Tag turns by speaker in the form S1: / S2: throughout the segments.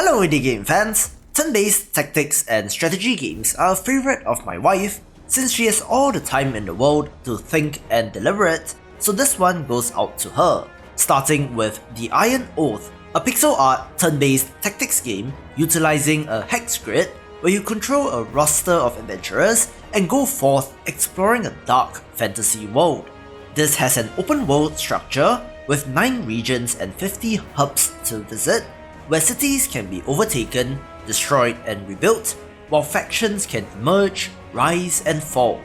S1: Hello indie game fans! Turn-based tactics and strategy games are a favourite of my wife since she has all the time in the world to think and deliberate, so this one goes out to her. Starting with The Iron Oath, a pixel art turn-based tactics game utilising a hex grid where you control a roster of adventurers and go forth exploring a dark fantasy world. This has an open world structure with 9 regions and 50 hubs to visit, where cities can be overtaken, destroyed and rebuilt, while factions can emerge, rise and fall.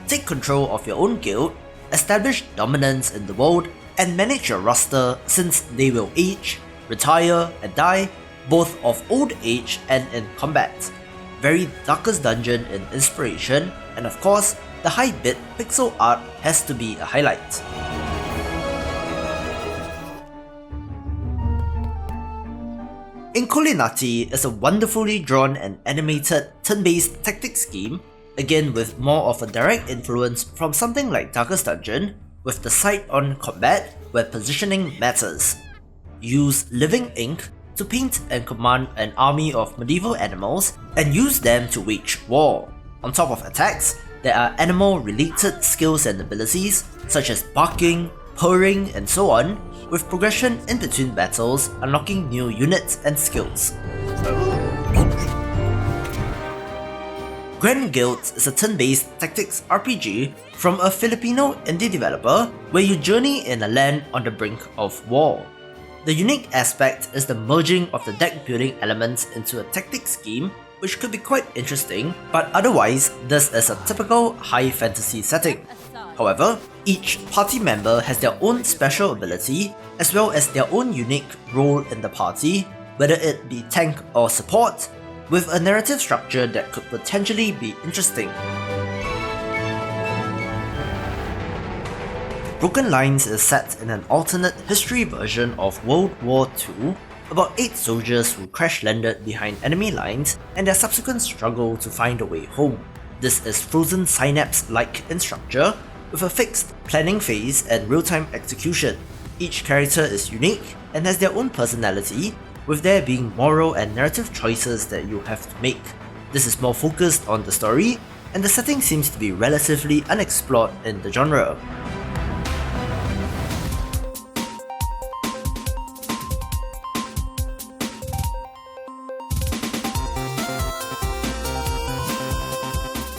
S1: Take control of your own guild, establish dominance in the world, and manage your roster since they will age, retire and die, both of old age and in combat. Very Darkest Dungeon in inspiration, and of course, the high-bit pixel art has to be a highlight. Incolinati is a wonderfully drawn and animated turn-based tactics game, again with more of a direct influence from something like Darkest Dungeon, with the sight on combat where positioning matters. Use living ink to paint and command an army of medieval animals and use them to wage war. On top of attacks, there are animal-related skills and abilities such as barking, purring and so on, with progression in between battles unlocking new units and skills. Grand Guilds is a turn-based tactics RPG from a Filipino indie developer where you journey in a land on the brink of war. The unique aspect is the merging of the deck building elements into a tactics game, which could be quite interesting, but otherwise this is a typical high fantasy setting. However, each party member has their own special ability as well as their own unique role in the party, whether it be tank or support, with a narrative structure that could potentially be interesting. Broken Lines is set in an alternate history version of World War II, about 8 soldiers who crash-landed behind enemy lines and their subsequent struggle to find a way home. This is Frozen Synapse-like in structure, with a fixed planning phase and real-time execution. Each character is unique and has their own personality, with there being moral and narrative choices that you have to make. This is more focused on the story, and the setting seems to be relatively unexplored in the genre.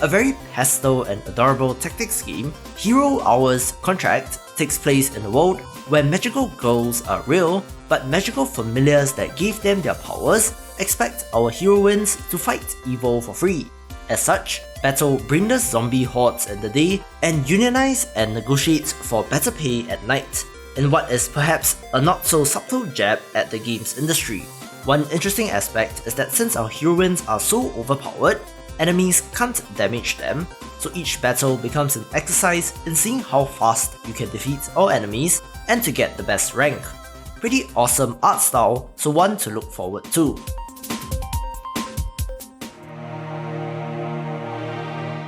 S1: A very pastel and adorable tactics game, Hero Hour's Contract takes place in a world where magical girls are real, but magical familiars that gave them their powers expect our heroines to fight evil for free. As such, battle brainless zombie hordes in the day and unionize and negotiate for better pay at night, in what is perhaps a not so subtle jab at the games industry. One interesting aspect is that since our heroines are so overpowered, enemies can't damage them, so each battle becomes an exercise in seeing how fast you can defeat all enemies and to get the best rank. Pretty awesome art style, so one to look forward to.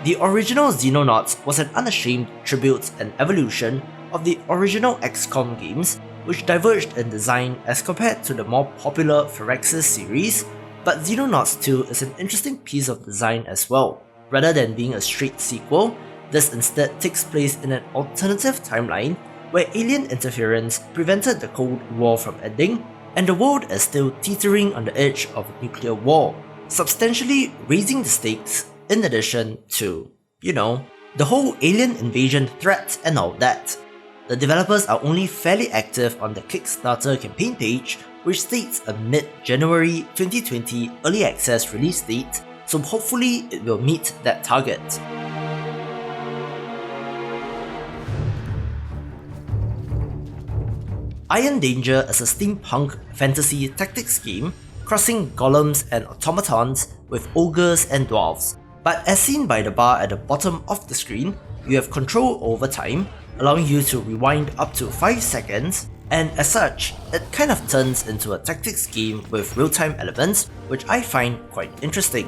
S1: The original Xenonauts was an unashamed tribute and evolution of the original XCOM games, which diverged in design as compared to the more popular Phyrexis series, but Xenonauts 2 is an interesting piece of design as well. Rather than being a straight sequel, this instead takes place in an alternative timeline where alien interference prevented the Cold War from ending, and the world is still teetering on the edge of a nuclear war, substantially raising the stakes in addition to, the whole alien invasion threat and all that. The developers are only fairly active on the Kickstarter campaign page, which states a mid-January 2020 early access release date, so hopefully it will meet that target. Iron Danger is a steampunk fantasy tactics game crossing golems and automatons with ogres and dwarves, but as seen by the bar at the bottom of the screen, you have control over time, allowing you to rewind up to 5 seconds, and as such, it kind of turns into a tactics game with real-time elements, which I find quite interesting.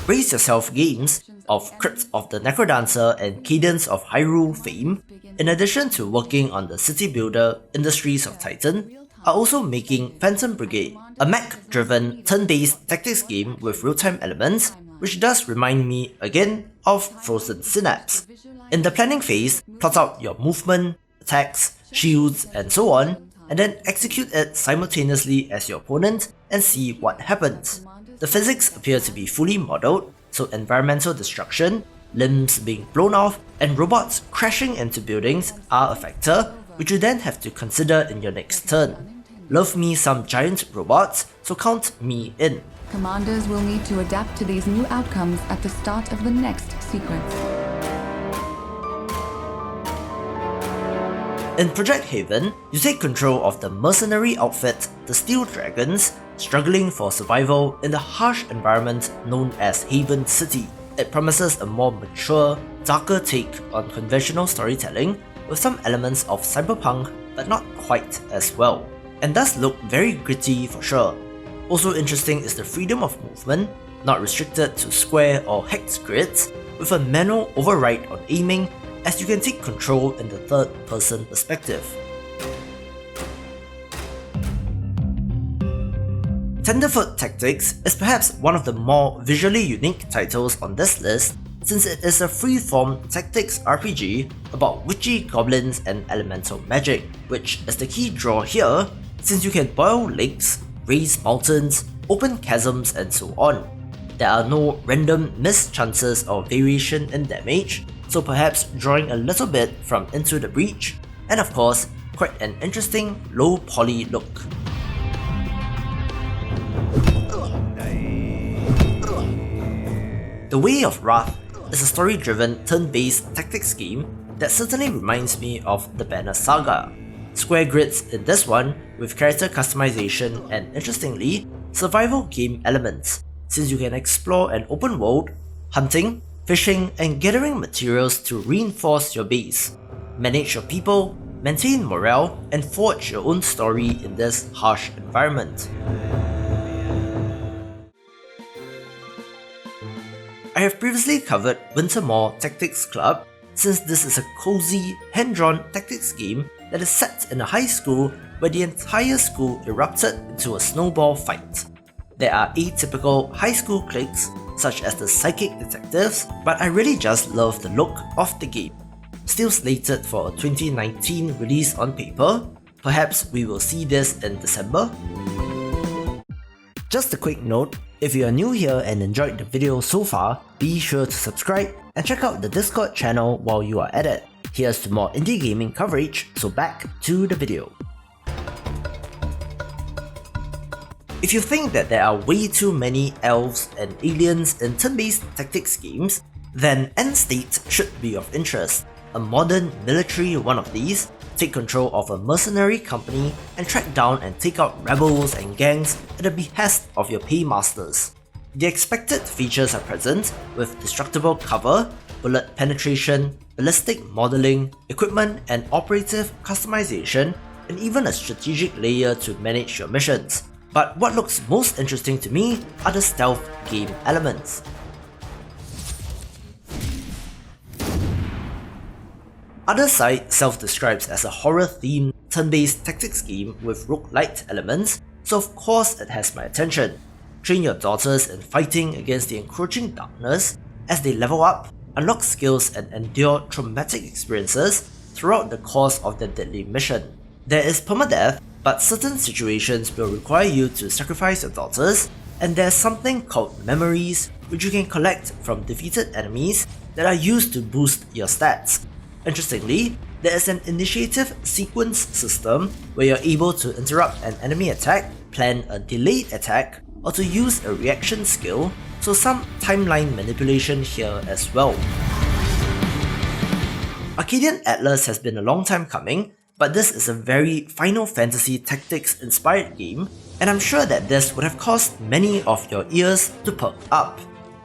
S1: Brace yourself games of Crypt of the Necrodancer and Cadence of Hyrule fame, in addition to working on the city builder Industries of Titan, are also making Phantom Brigade, a mech-driven turn-based tactics game with real-time elements, which does remind me again of Frozen Synapse. In the planning phase, plot out your movement, attacks, shields, and so on, and then execute it simultaneously as your opponent and see what happens. The physics appear to be fully modelled, so environmental destruction, limbs being blown off, and robots crashing into buildings are a factor, which you then have to consider in your next turn. Love me some giant robots, so count me in.
S2: Commanders will need to adapt to these new outcomes at the start of the next sequence.
S1: In Project Haven, you take control of the mercenary outfit, the Steel Dragons, struggling for survival in the harsh environment known as Haven City. It promises a more mature, darker take on conventional storytelling, with some elements of cyberpunk but not quite as well, and does look very gritty for sure. Also interesting is the freedom of movement, not restricted to square or hex grids, with a manual override on aiming, as you can take control in the third-person perspective. Tenderfoot Tactics is perhaps one of the more visually unique titles on this list, since it is a free-form tactics RPG about witchy goblins and elemental magic, which is the key draw here, since you can boil lakes, raise mountains, open chasms, and so on. There are no random missed chances or variation in damage, so perhaps drawing a little bit from Into the Breach, and of course, quite an interesting low poly look. The Way of Wrath is a story-driven turn-based tactics game that certainly reminds me of the Banner Saga. Square grids in this one with character customization and, interestingly, survival game elements, since you can explore an open world, hunting, fishing, and gathering materials to reinforce your base, manage your people, maintain morale, and forge your own story in this harsh environment. I have previously covered Wintermoor Tactics Club, since this is a cozy, hand-drawn tactics game that is set in a high school where the entire school erupted into a snowball fight. There are atypical high school cliques, such as the Psychic Detectives, but I really just love the look of the game. Still slated for a 2019 release on paper, perhaps we will see this in December? Just a quick note, if you are new here and enjoyed the video so far, be sure to subscribe and check out the Discord channel while you are at it. Here's to more indie gaming coverage, so back to the video. If you think that there are way too many elves and aliens in turn-based tactics games, then End State should be of interest. A modern military one of these, take control of a mercenary company and track down and take out rebels and gangs at the behest of your paymasters. The expected features are present, with destructible cover, bullet penetration, ballistic modeling, equipment and operative customization, and even a strategic layer to manage your missions. But what looks most interesting to me are the stealth game elements. OTHERCIDE self-describes as a horror-themed, turn-based tactics game with roguelite elements, so of course it has my attention. Train your daughters in fighting against the encroaching darkness as they level up, unlock skills and endure traumatic experiences throughout the course of their deadly mission. There is permadeath, but certain situations will require you to sacrifice your daughters, and there's something called memories which you can collect from defeated enemies that are used to boost your stats. Interestingly, there is an initiative sequence system where you're able to interrupt an enemy attack, plan a delayed attack, or to use a reaction skill, so some timeline manipulation here as well. Arcadian Atlas has been a long time coming, but this is a very Final Fantasy Tactics inspired game, and I'm sure that this would have caused many of your ears to perk up.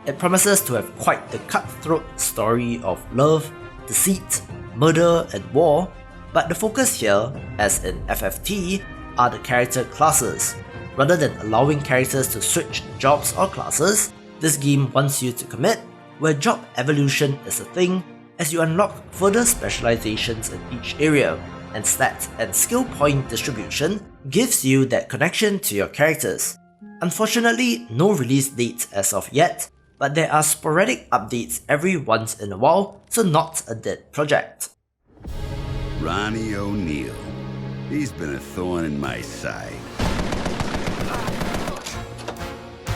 S1: It promises to have quite the cutthroat story of love, deceit, murder and war, but the focus here, as in FFT, are the character classes. Rather than allowing characters to switch jobs or classes, This game wants you to commit, where job evolution is a thing as you unlock further specializations in each area, and stat and skill point distribution gives you that connection to your characters. Unfortunately, no release date as of yet, but there are sporadic updates every once in a while, so not a dead project.
S3: Ronnie O'Neill. He's been a thorn in my side.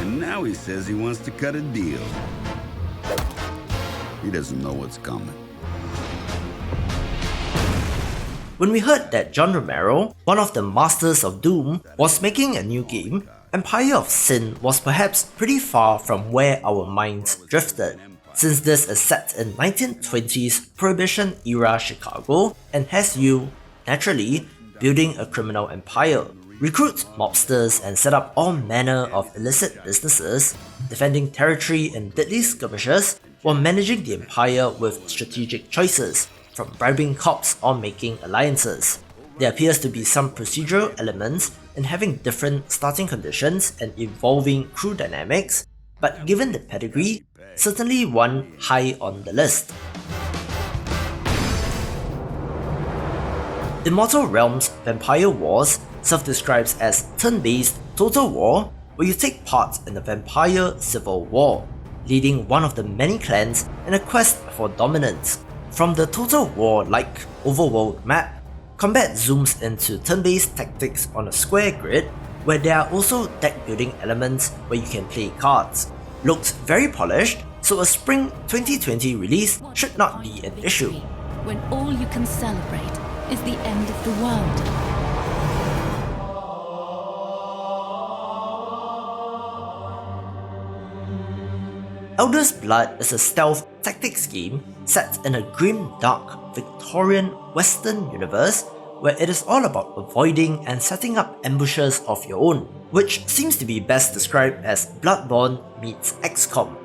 S3: And now he says he wants to cut a deal. He doesn't know what's coming.
S1: When we heard that John Romero, one of the masters of Doom, was making a new game, Empire of Sin was perhaps pretty far from where our minds drifted, since this is set in 1920s Prohibition-era Chicago and has you, naturally, building a criminal empire, recruit mobsters and set up all manner of illicit businesses, defending territory in deadly skirmishes while managing the empire with strategic choices, from bribing cops or making alliances. There appears to be some procedural elements in having different starting conditions and evolving crew dynamics, but given the pedigree, certainly one high on the list. Immortal Realms Vampire Wars self-describes as turn-based total war, where you take part in a vampire civil war, leading one of the many clans in a quest for dominance. From the total war-like overworld map, combat zooms into turn-based tactics on a square grid, where there are also deck-building elements where you can play cards. Looks very polished, so a spring 2020 release should not be an issue.
S4: When all you can celebrate is the end of the world.
S1: ALDER'S Blood is a stealth tactics game set in a grim, dark, Victorian Western universe where it is all about avoiding and setting up ambushes of your own, which seems to be best described as Bloodborne meets XCOM.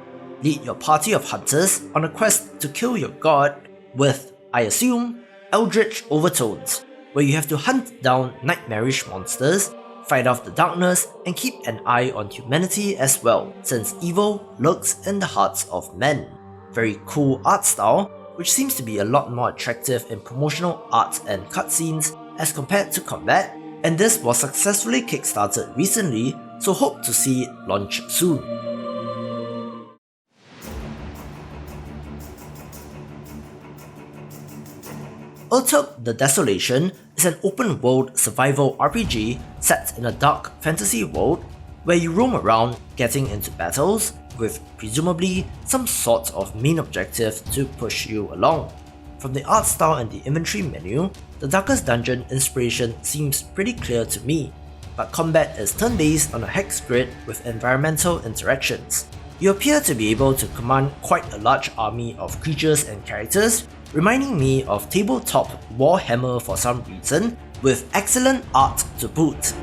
S1: Lead your party of hunters on a quest to kill your god with, I assume, eldritch overtones, where you have to hunt down nightmarish monsters, fight off the darkness, and keep an eye on humanity as well, since evil lurks in the hearts of men. Very cool art style, which seems to be a lot more attractive in promotional art and cutscenes as compared to combat, and this was successfully kickstarted recently, so hope to see it launch soon. URTUK The Desolation is an open-world survival RPG set in a dark fantasy world where you roam around getting into battles with presumably some sort of main objective to push you along. From the art style and the inventory menu, the Darkest Dungeon inspiration seems pretty clear to me, but combat is turn-based on a hex grid with environmental interactions. You appear to be able to command quite a large army of creatures and characters, reminding me of tabletop Warhammer for some reason, with excellent art to boot.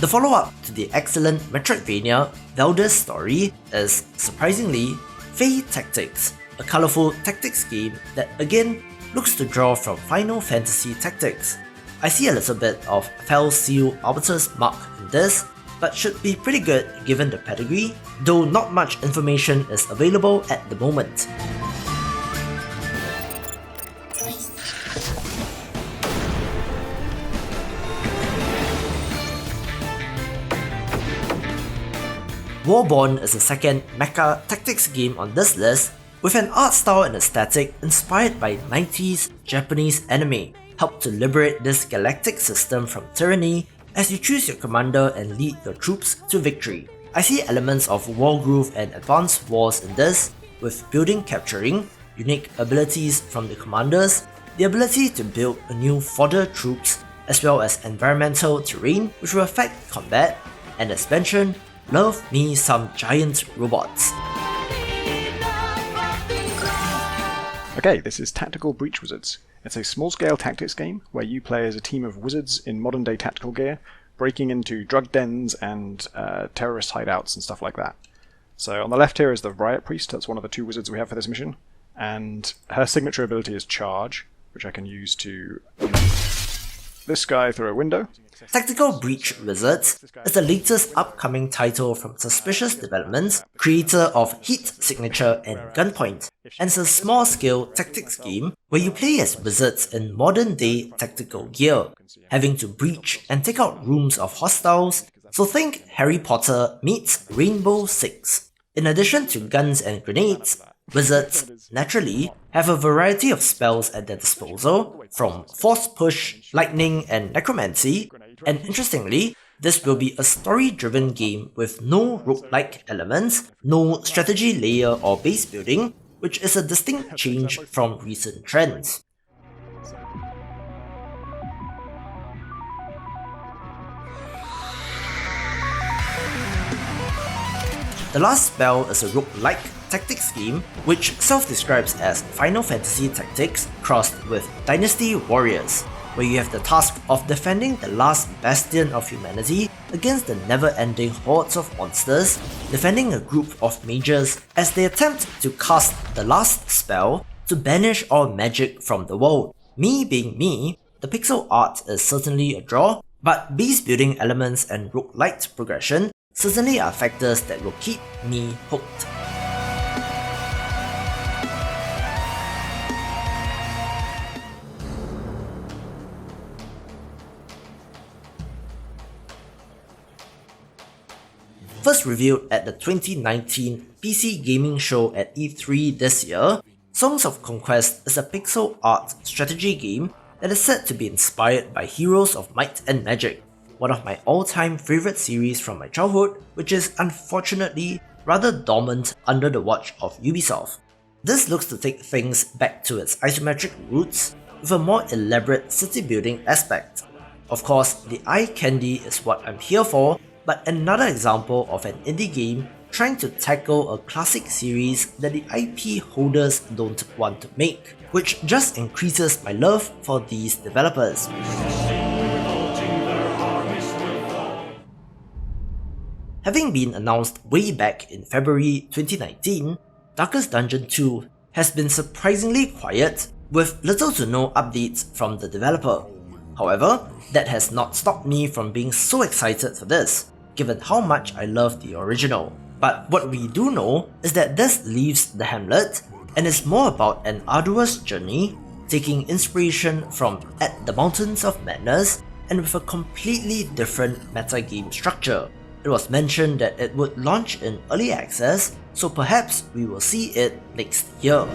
S1: The follow-up to the excellent Metroidvania ALDER'S story is, surprisingly, Fey Tactics, a colourful tactics game that again looks to draw from Final Fantasy Tactics. I see a little bit of Fel Seal Arbiter's Mark in this, but should be pretty good given the pedigree, though not much information is available at the moment. WARBORN is the second mecha tactics game on this list, with an art style and aesthetic inspired by 90s Japanese anime, help to liberate this galactic system from tyranny as you choose your commander and lead your troops to victory. I see elements of Wargroove and Advanced Wars in this, with building capturing, unique abilities from the commanders, the ability to build a new fodder troops, as well as environmental terrain which will affect combat, and as mentioned, love me some giant robots.
S5: Okay, this is Tactical Breach Wizards. It's a small-scale tactics game where you play as a team of wizards in modern-day tactical gear, breaking into drug dens and terrorist hideouts and stuff like that. So on the left here is the Riot Priest, that's one of the two wizards we have for this mission, and her signature ability is Charge, which I can use to this guy through a window.
S1: Tactical Breach Wizards is the latest upcoming title from Suspicious Developments, creator of Heat Signature and Gunpoint, and it's a small-scale tactics game where you play as wizards in modern-day tactical gear, having to breach and take out rooms of hostiles, so think Harry Potter meets Rainbow Six. In addition to guns and grenades, wizards, naturally, have a variety of spells at their disposal, from Force Push, Lightning and Necromancy, and interestingly, this will be a story-driven game with no roguelike elements, no strategy layer or base building, which is a distinct change from recent trends. The last spell is a roguelike tactics game which self-describes as Final Fantasy Tactics crossed with Dynasty Warriors, where you have the task of defending the last bastion of humanity against the never-ending hordes of monsters, defending a group of mages as they attempt to cast the last spell to banish all magic from the world. Me being me, the pixel art is certainly a draw, but base building elements and roguelite progression certainly are factors that will keep me hooked. First revealed at the 2019 PC Gaming Show at E3 this year, Songs of Conquest is a pixel art strategy game that is said to be inspired by Heroes of Might and Magic, one of my all-time favourite series from my childhood, which is unfortunately rather dormant under the watch of Ubisoft. This looks to take things back to its isometric roots with a more elaborate city building aspect. Of course, the eye candy is what I'm here for, but another example of an indie game trying to tackle a classic series that the IP holders don't want to make, which just increases my love for these developers. Having been announced way back in February 2019, Darkest Dungeon 2 has been surprisingly quiet, with little to no updates from the developer. However, that has not stopped me from being so excited for this, given how much I love the original. But what we do know is that this leaves the hamlet and is more about an arduous journey, taking inspiration from At the Mountains of Madness and with a completely different metagame structure. It was mentioned that it would launch in early access, so perhaps we will see it next year.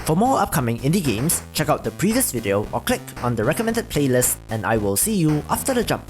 S1: For more upcoming indie games, check out the previous video or click on the recommended playlist, and I will see you after the jump.